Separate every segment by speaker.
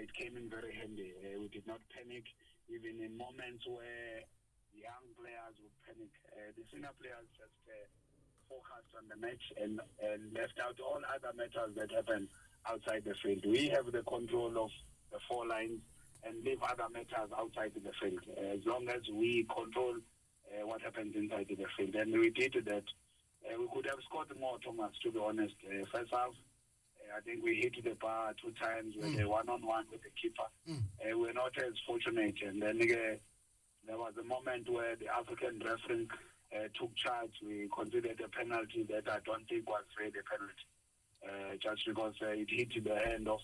Speaker 1: it came in very handy. We did not panic, even in moments where young players would panic. The senior players just focused on the match and left out all other matters that happen outside the field. We have the control of the four lines and leave other matters outside the field. As long as we control what happens inside the field. And we did that. We could have scored more, Thomas, to be honest. First half, I think we hit the bar 2 times with a one-on-one with the keeper. We're not as fortunate. And then there was a moment where the African referee took charge. We considered a penalty that I don't think was really a penalty, just because it hit the hand of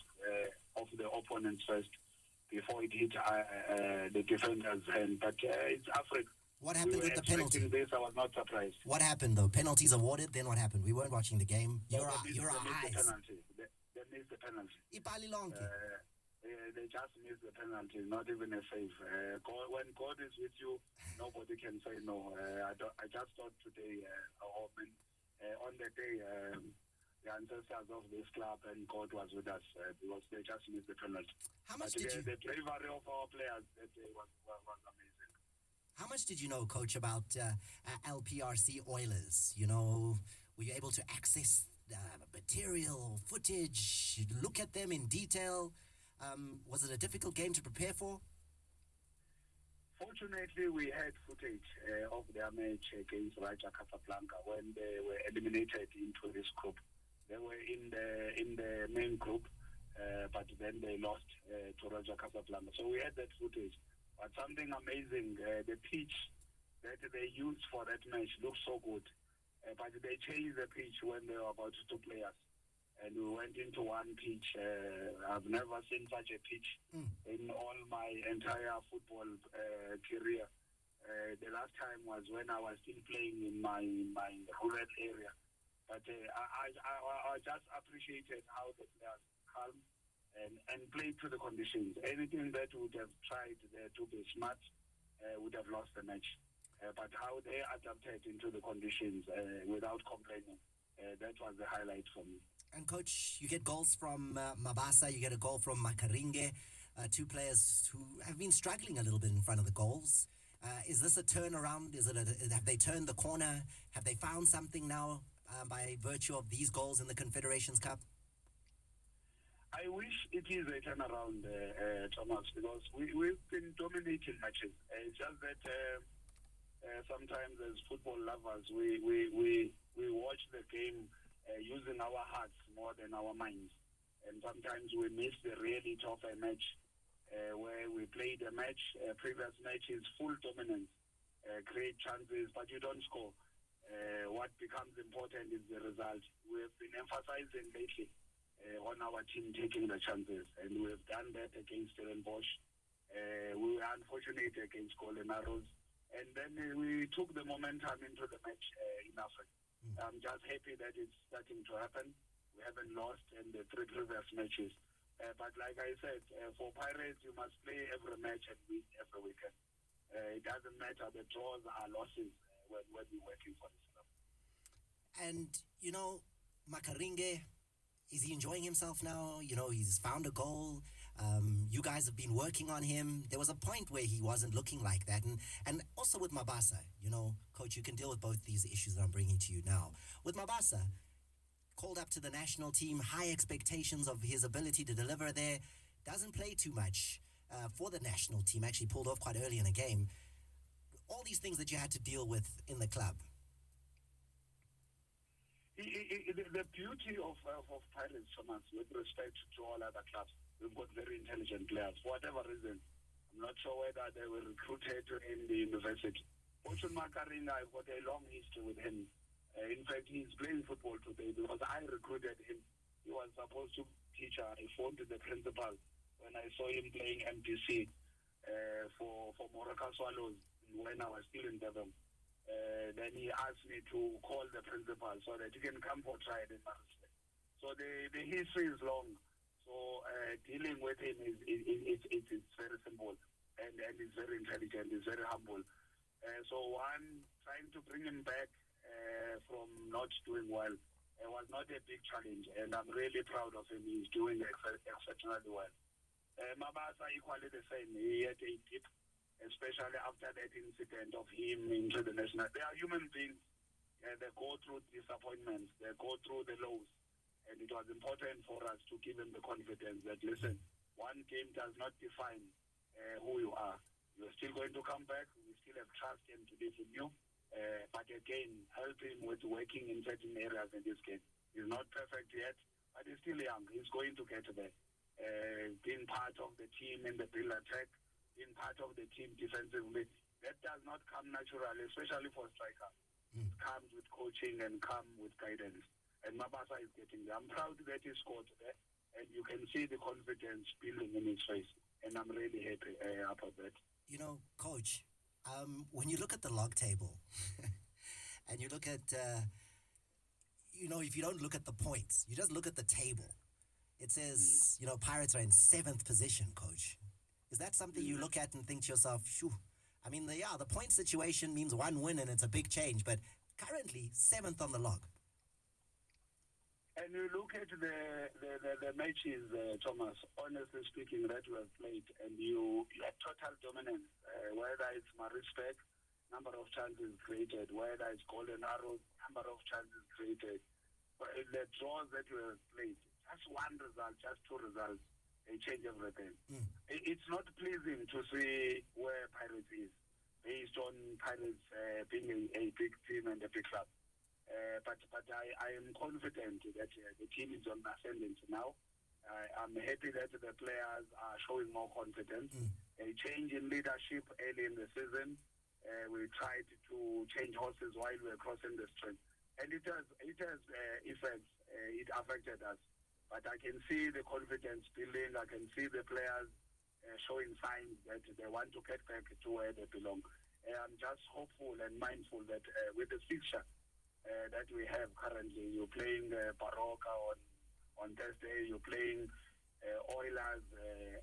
Speaker 1: the opponent first before it hit the defender's hand. But it's Africa.
Speaker 2: What happened with the penalty?
Speaker 1: This, I was not surprised.
Speaker 2: What happened though? Penalties awarded. Then what happened? We weren't watching the game. Your eyes.
Speaker 1: They missed the penalty. They just missed the penalty. Not even a save. When God is with you, nobody can say no. I just thought today, on the day, the ancestors of this club and God was with us because they just missed the penalty.
Speaker 2: How much did you?
Speaker 1: The bravery of our players that day was amazing.
Speaker 2: How much did you know, Coach, about LPRC Oilers? You know, were you able to access material, footage, look at them in detail? Was it a difficult game to prepare for?
Speaker 1: Fortunately, we had footage of their match against Raja Casablanca when they were eliminated into this group. They were in the main group, but then they lost to Raja Casablanca. So we had that footage. But something amazing, the pitch that they used for that match looked so good. But they changed the pitch when they were about to play us. And we went into one pitch. I've never seen such a pitch in all my entire football career. The last time was when I was still playing in my rural area. But I just appreciated how the players calm and play to the conditions. Anything that would have tried to be smart would have lost the match. But how they adapted into the conditions without complaining, that was the highlight for me.
Speaker 2: And Coach, you get goals from Mabasa, you get a goal from Makaringe, 2 players who have been struggling a little bit in front of the goals. Is this a turnaround? Have they turned the corner? Have they found something now by virtue of these goals in the Confederations Cup?
Speaker 1: I wish it is a turnaround, Thomas, because we've been dominating matches. It's just that sometimes as football lovers, we watch the game using our hearts more than our minds. And sometimes we miss the reality of a match where we played a match, previous match is full dominance, great chances, but you don't score. What becomes important is the result. We have been emphasizing lately on our team taking the chances, and we have done that against Stellenbosch. We were unfortunate against Golden Arrows, and then we took the momentum into the match in Africa. I'm just happy that it's starting to happen. We haven't lost in the 3 previous matches. But like I said, for Pirates, you must play every match and win every weekend. It doesn't matter, the draws are losses when we're working for this club.
Speaker 2: And, you know, Makaringe, is he enjoying himself now? You know, he's found a goal. You guys have been working on him. There was a point where he wasn't looking like that. And also with Mabasa, you know, Coach, you can deal with both these issues that I'm bringing to you now. With Mabasa, called up to the national team, high expectations of his ability to deliver there, doesn't play too much for the national team, actually pulled off quite early in the game. All these things that you had to deal with in the club.
Speaker 1: The beauty of Pirates, Thomas, with respect to all other clubs, we've got very intelligent players. For whatever reason, I'm not sure whether they were recruited in the university. Fortune Makaringa, I've got a long history with him. In fact, he's playing football today because I recruited him. He was supposed to teach. I phoned the principal when I saw him playing MPC for Moraka Swallows when I was still in Devon. Then he asked me to call the principal so that he can come for trial in Marisburg. So the history is long. So dealing with him it's very simple and he's very intelligent, he's very humble. So trying to bring him back from not doing well was not a big challenge, and I'm really proud of him. He's doing exceptionally well. Mabasa equally the same. He had a dip, especially after that incident of him into the national. They are human beings. They go through disappointments. They go through the lows. And it was important for us to give him the confidence that, listen, one game does not define who you are. You're still going to come back. We still have trust and belief in you. But again, help him with working in certain areas in this game. He's not perfect yet, but he's still young. He's going to get there. Being part of the team in the build attack, being part of the team defensively, that does not come naturally, especially for striker. It comes with coaching and comes with guidance. And Mabasa is getting there. I'm proud that he scored there, and you can see the confidence building in his face. And I'm really happy about that.
Speaker 2: You know, Coach, when you look at the log table and you look at, if you don't look at the points, you just look at the table. It says, Pirates are in 7th position, Coach. Is that something you look at and think to yourself, shoo? I mean, the point situation means one win and it's a big change, but currently 7th on the log.
Speaker 1: And you look at the matches, Thomas, honestly speaking, that you have played, and you had total dominance, whether it's Maritzburg, number of chances created, whether it's Golden Arrows, number of chances created. But the draws that you have played, just one result, just two results, they change everything. It's not pleasing to see where Pirates is, based on Pirates being a big team and a big club. But I am confident that the team is on ascendant now. I'm happy that the players are showing more confidence. A change in leadership early in the season. We tried to change horses while we were crossing the stream. And it has effects. It affected us. But I can see the confidence building. I can see the players showing signs that they want to get back to where they belong. I'm just hopeful and mindful that with the fixture that we have currently, you're playing Baroka on Thursday, you're playing Oilers,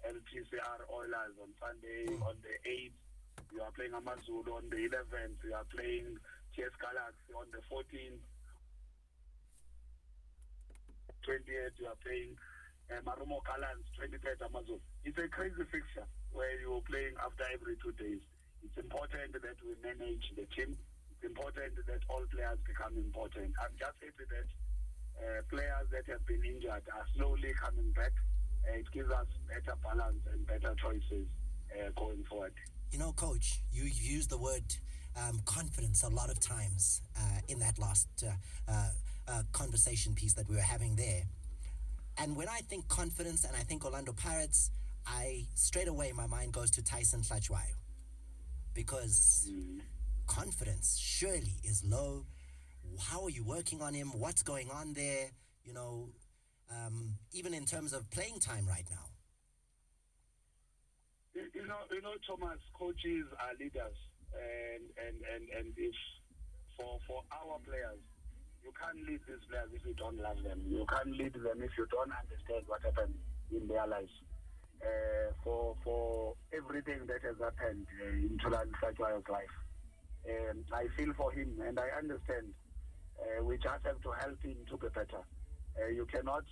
Speaker 1: LTCR Oilers on Sunday, on the 8th, you are playing Amazulu on the 11th, you are playing TS Galaxy on the 14th, 28th, you are playing Marumo Kalans, 23rd Amazon. It's a crazy fixture where you're playing after every 2 days. It's important that we manage the team. It's important that all players become important. I'm just happy that players that have been injured are slowly coming back. It gives us better balance and better choices going forward.
Speaker 2: Coach, you used the word confidence a lot of times in that last conversation piece that we were having there. And when I think confidence and I think Orlando Pirates, straight away my mind goes to Tyson Hlachwayo. Because confidence surely is low. How are you working on him? What's going on there? Even in terms of playing time right now.
Speaker 1: Thomas, coaches are leaders, and if for our players, you can't lead these players if you don't love them. You can't lead them if you don't understand what happened in their lives. For everything that has happened in Mandla Ncikazi's life, I feel for him and I understand. We just have to help him to be better. You cannot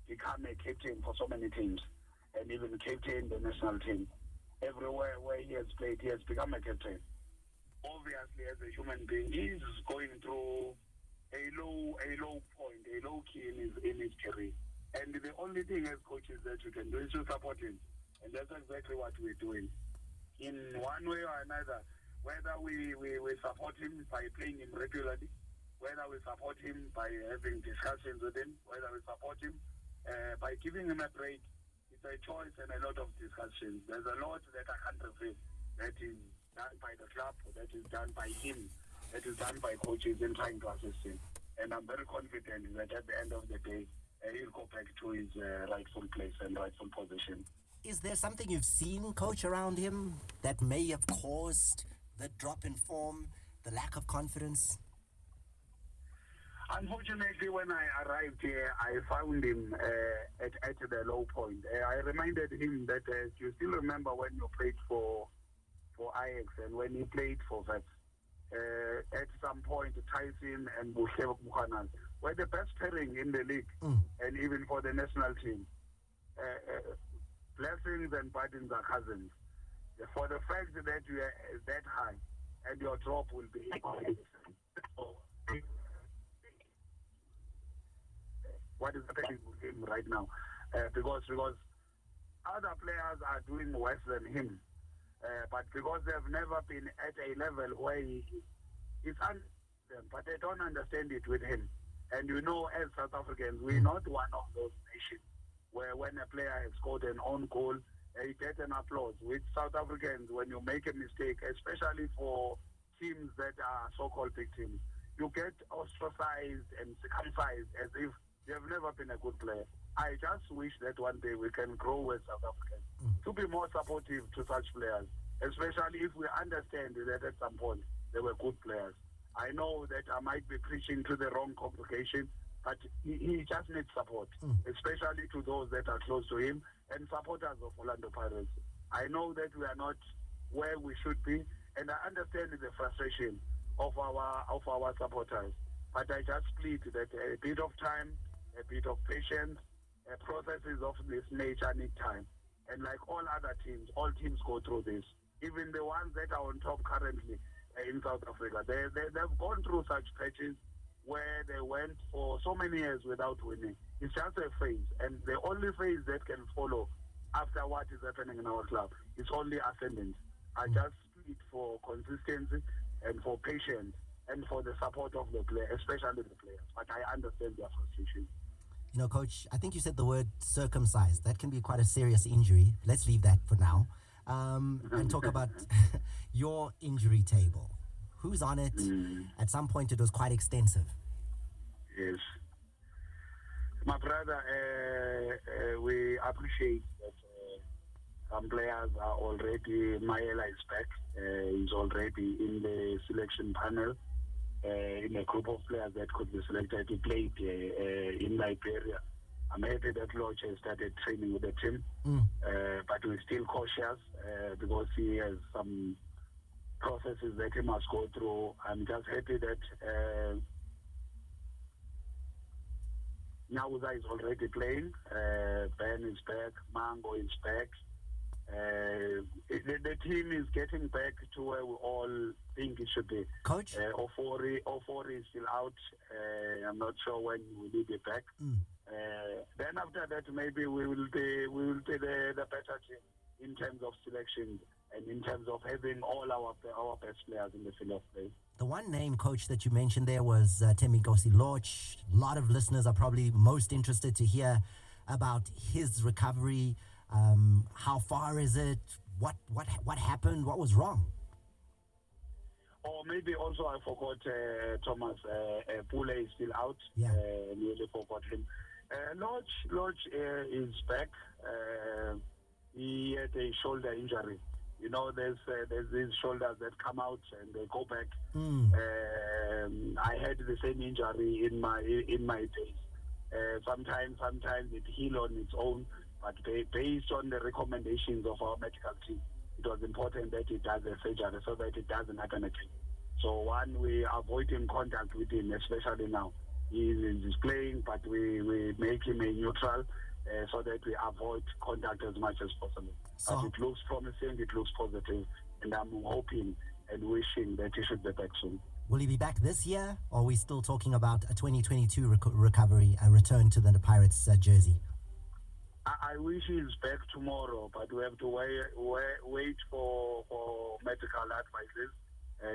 Speaker 1: become a captain for so many teams, and even captain the national team. Everywhere where he has played, he has become a captain. Obviously, as a human being, he's going through a low point, a low key in his career. And the only thing as coaches that you can do is to support him. And that's exactly what we're doing. In one way or another, whether we support him by playing him regularly, whether we support him by having discussions with him, whether we support him by giving him a break, it's a choice and a lot of discussions. There's a lot that I can't reveal that is done by the club, that is done by him, that is done by coaches in trying to assist him. And I'm very confident that at the end of the day, he'll go back to his rightful place and rightful position.
Speaker 2: Is there something you've seen, Coach, around him that may have caused the drop in form, the lack of confidence?
Speaker 1: Unfortunately, when I arrived here, I found him at the low point. I reminded him that you still remember when you played for Ajax and when he played for Vets. At some point, Tyson and Bushev Buchanan were the best pairing in the league and even for the national team. blessings and burdens are cousins. For the fact that you are that high and your drop will be so, what is happening with him right now? Because other players are doing worse than him, but because they've never been at a level where he's under them, but they don't understand it with him. And you know, as South Africans, we're not one of those nations where when a player has scored an own goal, you get an applause. With South Africans, when you make a mistake, especially for teams that are so-called big teams, you get ostracized and circumcised as if you have never been a good player. I just wish that one day we can grow as South Africans to be more supportive to such players, especially if we understand that at some point they were good players. I know that I might be preaching to the wrong congregation, but he just needs support, especially to those that are close to him and supporters of Orlando Pirates. I know that we are not where we should be, and I understand the frustration of our supporters. But I just plead that a bit of time, a bit of patience, processes of this nature need time. And like all other teams, all teams go through this. Even the ones that are on top currently in South Africa, they've gone through such patches where they went for so many years without winning. It's just a phase, and the only phase that can follow after what is happening in our club is only ascendance. I just plead for consistency and for patience and for the support of the players, especially the players. But I understand their frustration.
Speaker 2: You know, Coach, I think you said the word circumcised. That can be quite a serious injury. Let's leave that for now. And talk about your injury table. Who's on it? At some point, it was quite extensive.
Speaker 1: Yes. My brother, we appreciate that some players are already, Maela is back. He's already in the selection panel, in a group of players that could be selected. He played in Liberia. I'm happy that Lodge has started training with the team, but we're still cautious because he has some processes that he must go through. I'm just happy that Nyauza is already playing. Ben is back. Mango is back. The team is getting back to where we all think it should be.
Speaker 2: Coach?
Speaker 1: Ofori is still out. I'm not sure when we will be back. Then after that, maybe we will be the better team in terms of selection and in terms of having all our best players in the field of play.
Speaker 2: The one name, Coach, that you mentioned there was Thembinkosi Lorch. A lot of listeners are probably most interested to hear about his recovery. How far is it? What happened? What was wrong?
Speaker 1: Or maybe also I forgot Thomas. Pule is still out.
Speaker 2: Yeah.
Speaker 1: Nearly forgot him. Lodge is back. He had a shoulder injury. You know, there's these shoulders that come out and they go back. I had the same injury in my days. Sometimes it heals on its own, but based on the recommendations of our medical team, it was important that it does a surgery so that it doesn't happen again. So one, we avoiding contact with him, especially now. He's playing, but we make him a neutral so that we avoid contact as much as possible.
Speaker 2: So,
Speaker 1: but it looks promising, it looks positive, and I'm hoping and wishing that he should be back soon.
Speaker 2: Will he be back this year, or are we still talking about a 2022 recovery, a return to the Pirates jersey?
Speaker 1: I wish he's back tomorrow, but we have to wait for medical advices.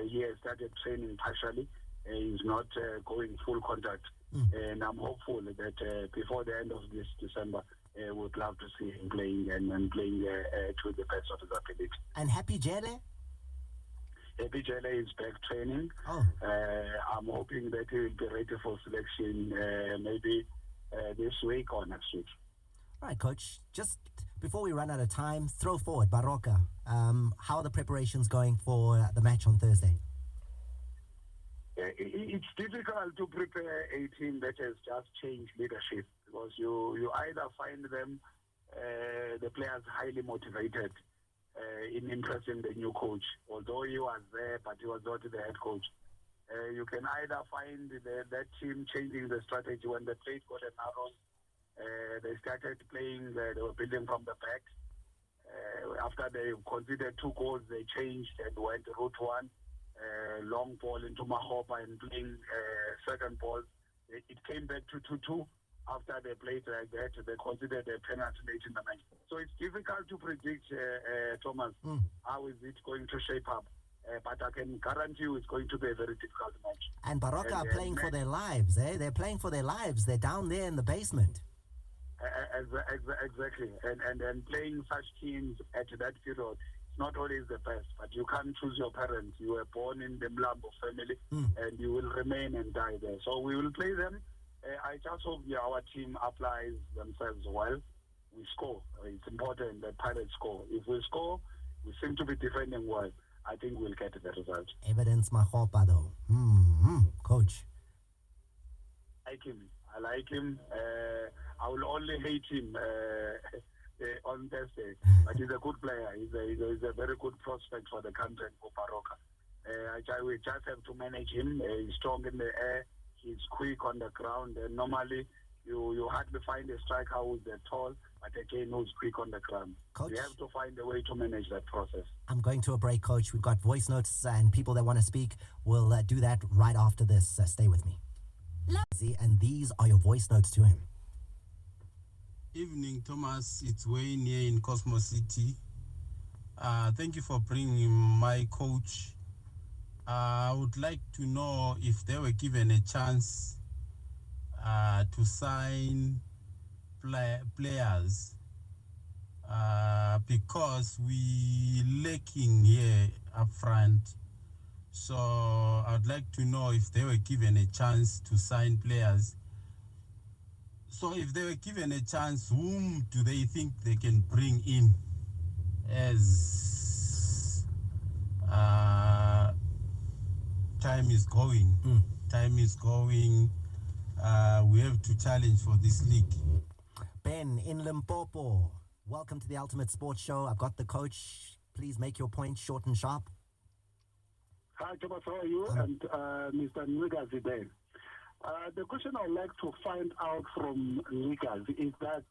Speaker 1: He has started training partially. He's not going full contact. And I'm hopeful that before the end of this December, we'd love to see him playing and playing to the best of his ability.
Speaker 2: And Happy Jele?
Speaker 1: Happy Jele is back training.
Speaker 2: Oh.
Speaker 1: I'm hoping that he will be ready for selection maybe this week or next week.
Speaker 2: All right, Coach. Just before we run out of time, throw forward, Baroka. How are the preparations going for the match on Thursday?
Speaker 1: It's difficult to prepare a team that has just changed leadership because you either find them, the players highly motivated in impressing the new coach, although he was there, but he was not the head coach. You can either find that team changing the strategy when they played Golden Arrows. They started playing, they were building from the back. after they conceded 2 goals, they changed and went route one, long ball into Mahopa and playing second ball. It came back to 2-2. After they played like that, they considered a penalty late in the match. So it's difficult to predict, Thomas, how is it going to shape up. But I can guarantee you it's going to be a very difficult match.
Speaker 2: And Baroka are playing for their lives, eh? They're playing for their lives. They're down there in the basement.
Speaker 1: Exactly. And playing such teams at that period, it's not always the best, but you can't choose your parents. You were born in the Mlambo family, and you will remain and die there. So we will play them. I just hope our team applies themselves well. We score. It's important that Pirates score. If we score, we seem to be defending well. I think we'll get the result.
Speaker 2: Evidence Mahopa, though. Coach.
Speaker 1: I like him. I will only hate him on Thursday. But he's a good player. He's a very good prospect for the country for Baroka. We just have to manage him. He's strong in the air. He's quick on the ground. And normally, you hardly find a striker who's that tall, but again, who's quick on the ground.
Speaker 2: Coach,
Speaker 1: we have to find a way to manage that process.
Speaker 2: I'm going to a break, Coach. We've got voice notes and people that want to speak. We'll do that right after this. Stay with me. And these are your voice notes to him.
Speaker 3: Evening, Thomas. It's Wayne here in Cosmo City. Thank you for bringing my coach. I would like to know if they were given a chance to sign players because we lacking here up front. So I'd like to know if they were given a chance to sign players. So if they were given a chance, whom do they think they can bring in as time is going? Time is going. We have to challenge for this league.
Speaker 2: Ben in Limpopo, welcome to the Ultimate Sports Show. I've got the coach. Please make your point short and sharp.
Speaker 1: Hi, Thomas. How are you? And Mr. Ncikazi there. The question I would like to find out from Ncikazi is that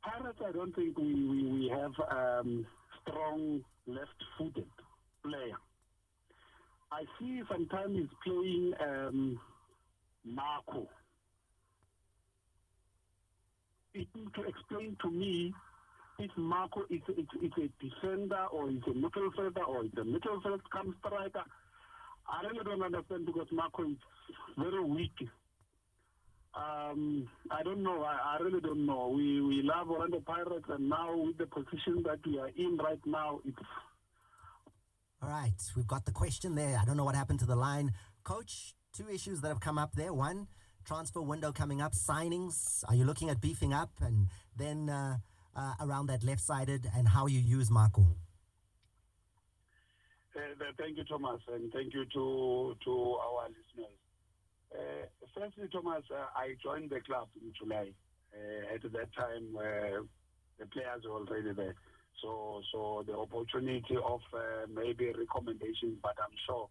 Speaker 1: Pirates, I don't think we have strong left-footed player. I see sometimes he's playing Marco. It needs to explain to me if Marco is a defender or is a midfielder or is a midfield come striker. I really don't understand because Marco is very weak. I don't know. I really don't know. We love Orlando Pirates, and now with the position that we are in right now, it's...
Speaker 2: All right, we've got the question there. I don't know what happened to the line. Coach, 2 issues that have come up there. One, transfer window coming up, signings. Are you looking at beefing up? And then around that left-sided and how you use Marco.
Speaker 1: Thank you, Thomas, and thank you to our listeners. Firstly, Thomas, I joined the club in July. At that time, the players were already there. So the opportunity of maybe recommendations, but I'm sure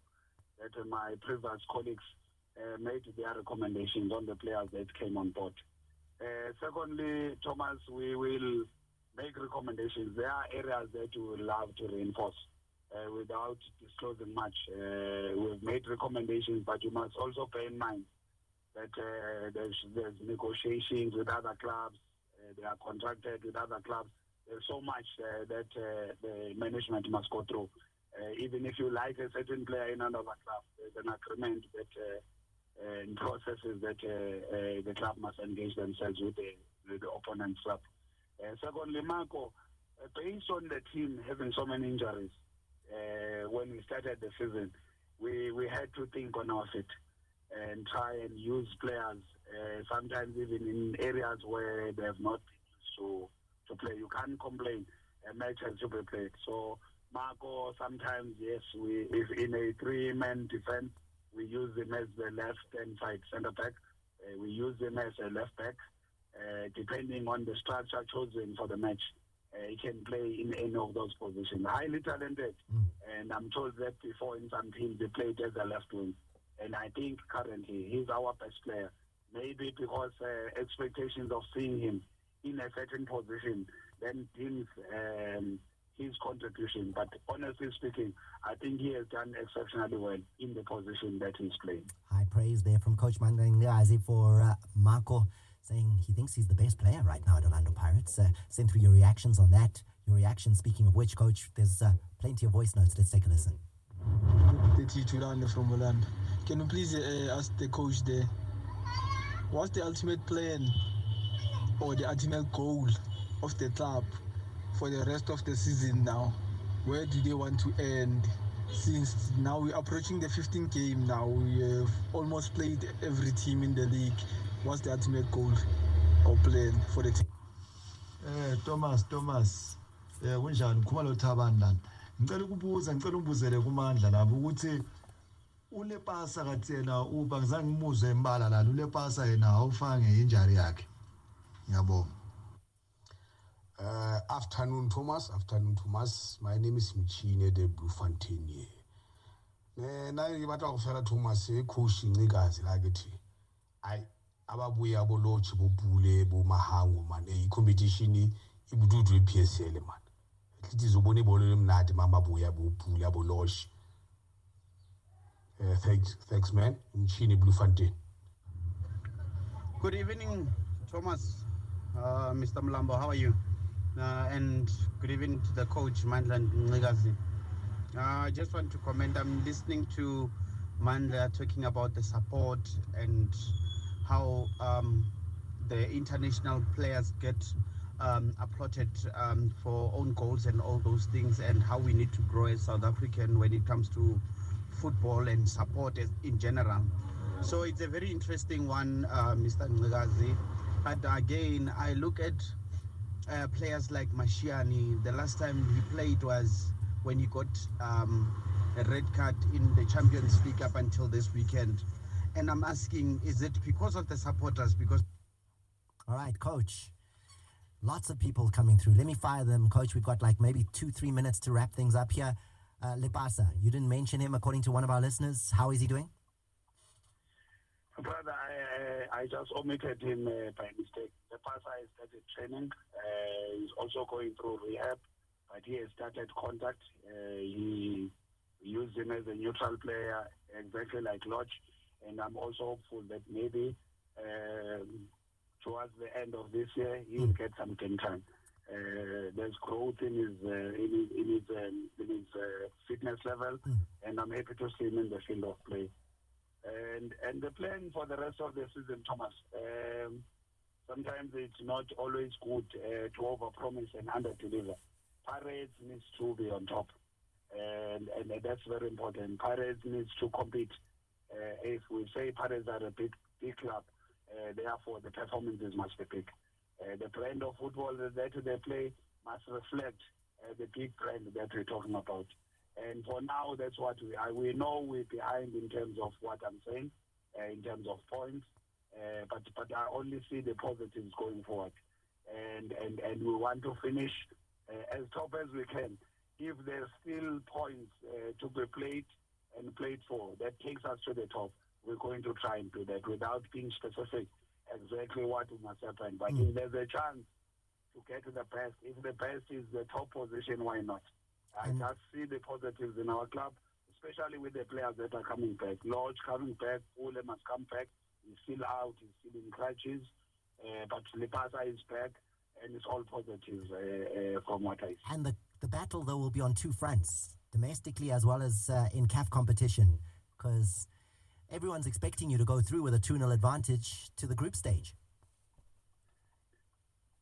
Speaker 1: that my previous colleagues made their recommendations on the players that came on board. Secondly, Thomas, we will make recommendations. There are areas that we would love to reinforce. Without disclosing much, we've made recommendations, but you must also bear in mind that there's negotiations with other clubs. They are contracted with other clubs. There's so much that the management must go through. Even if you like a certain player in another club, there's an agreement that in processes that the club must engage themselves with the opponent club. Secondly, Marco, based on the team having so many injuries, when we started the season, we had to think on our feet and try and use players, sometimes even in areas where they have not been used to play. You can't complain. A match has to be played. So Marco, sometimes, yes, if in a 3-man defense, we use him as the left-hand side centre-back. We use him as a left-back, depending on the structure chosen for the match. He can play in any of those positions. Highly talented, and I'm told that before in some teams they played as a left wing. And I think currently he's our best player. Maybe because expectations of seeing him in a certain position, then deems his contribution. But honestly speaking, I think he has done exceptionally well in the position that he's playing.
Speaker 2: High praise there from Coach Mandla Ncikazi for Marco, saying he thinks he's the best player right now at Orlando Pirates. Send through your reactions on that. Your reactions, speaking of which, Coach, there's plenty of voice notes. Let's take a listen.
Speaker 4: The Titulande from Orlando. Can you please ask the coach there, what's the ultimate plan or the ultimate goal of the club for the rest of the season now? Where do they want to end? Since now we're approaching the 15th game now, we have almost played every team in the league. What's the ultimate goal or plan for the team?
Speaker 5: Thomas kunjani Khumalo Thabani lana ngicela ukubuzele kuMandla lapho ukuthi ule pasa kathena uba ngizange ngimuzwe embala lana ule pasa yena awufange injury yakhe ngiyabonga.
Speaker 6: Afternoon, Thomas. My name is Mchine de Blufontaine. Na ngibata ukufela Thomas coach Ncikazi la kithi. Ay ababuya abolochi bobule bomahango man competition ibududu ePSL man. Lithi zobona ibolo lemnadi mama buya bobule abolochi. Thanks man. Mchine Blufontaine.
Speaker 3: Good evening, Thomas. Mr. Mlambo, how are you? And good evening to the coach, Mandla Ncikazi. I just want to comment, I'm listening to Mandla talking about the support and how the international players get applauded for own goals and all those things, and how we need to grow as South African when it comes to football and support in general. So it's a very interesting one, Mr. Ncikazi. But again, I look at players like Mashiani. The last time he played was when he got a red card in the Champions League up until this weekend. And I'm asking, is it because of the supporters? Because
Speaker 2: All right, Coach. Lots of people coming through. Let me fire them, Coach. We've got like maybe 2-3 minutes to wrap things up here. Lepasa, you didn't mention him according to one of our listeners. How is he doing?
Speaker 1: Brother, I just omitted him by mistake. The passer has started training. He's also going through rehab, but he has started contact. He used him as a neutral player, exactly like Lodge. And I'm also hopeful that maybe towards the end of this year, he'll get some game time. There's growth in his fitness level, and I'm happy to see him in the field of play. And the plan for the rest of the season, Thomas, sometimes it's not always good to overpromise and underdeliver. Pirates needs to be on top, and that's very important. Pirates needs to compete. If we say Pirates are a big club, therefore the performances must be big. The brand of football that they play must reflect the big brand that we're talking about. And for now, that's what we know we're behind in terms of what I'm saying, in terms of points. But I only see the positives going forward. And we want to finish as top as we can. If there's still points to be played for, that takes us to the top. We're going to try and do that without being specific exactly what must happen. But if there's a chance to get to the best, if the best is the top position, why not? I just see the positives in our club, especially with the players that are coming back. Lodge coming back, Ole must come back. He's still out, he's still in crutches. But Lepasa is back, and it's all positives from what I see.
Speaker 2: And the battle, though, will be on two fronts, domestically as well as in CAF competition, because everyone's expecting you to go through with a 2-0 advantage to the group stage.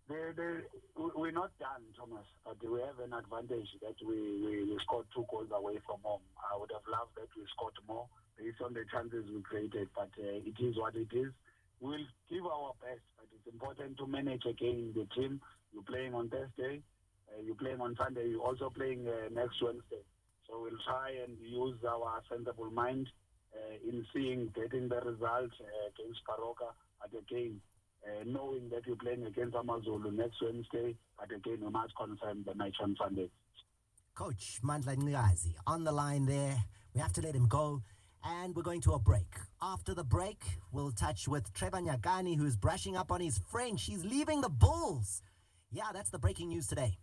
Speaker 1: We're not done, Thomas, but we have an advantage that we scored 2 goals away from home. I would have loved that we scored more based on the chances we created, but it is what it is. We'll give our best, but it's important to manage again the team. You're playing on Thursday, you're playing on Sunday, you're also playing next Wednesday. So we'll try and use our sensible mind in getting the result against Paroka at the game. Knowing that you're playing against Amazulu next Wednesday, but again, we must confirm the match on Sunday.
Speaker 2: Coach Mandla Ncikazi on the line there. We have to let him go. And we're going to a break. After the break, we'll touch with Trevor Nyagani, who's brushing up on his French. He's leaving the Bulls. Yeah, that's the breaking news today.